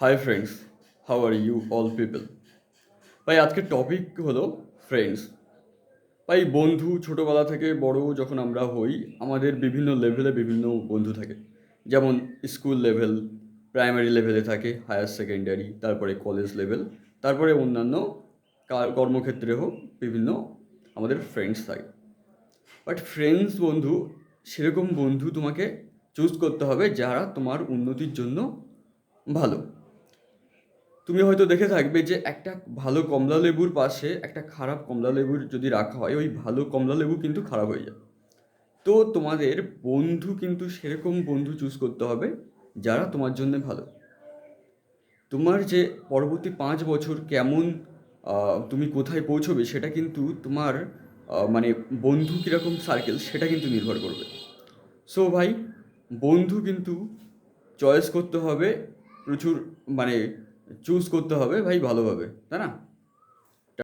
High friends, how are you all people? ভাই আজকের topic হলো ফ্রেন্ডস। ভাই বন্ধু ছোটোবেলা থেকে বড় যখন আমরা হই, আমাদের বিভিন্ন লেভেলে বিভিন্ন বন্ধু থাকে। যেমন স্কুল লেভেল, প্রাইমারি লেভেলে থাকে, হায়ার সেকেন্ডারি, তারপরে কলেজ লেভেল, তারপরে অন্যান্য কর্মক্ষেত্রে হোক বিভিন্ন আমাদের ফ্রেন্ডস থাকে। বাট ফ্রেন্ডস বন্ধু, সেরকম বন্ধু তোমাকে চুজ করতে হবে যারা তোমার উন্নতির জন্য ভালো। তুমি হয়তো দেখে থাকবে যে একটা ভালো কমলা লেবুর পাশে একটা খারাপ কমলা লেবুর যদি রাখা হয়, ওই ভালো কমলা লেবু কিন্তু খারাপ হয়ে যায়। তো তোমাদের বন্ধু কিন্তু সেরকম বন্ধু চুজ করতে হবে যারা তোমার জন্য ভালো। তোমার যে পরবর্তী 5 বছর কেমন, তুমি কোথায় পৌঁছবে সেটা কিন্তু তোমার মানে বন্ধু কীরকম সার্কেল সেটা কিন্তু নির্ভর করবে। সো ভাই, বন্ধু কিন্তু চয়েস করতে হবে প্রচুর, মানে চুজ করতে হবে ভাই ভালোভাবে, তাই না?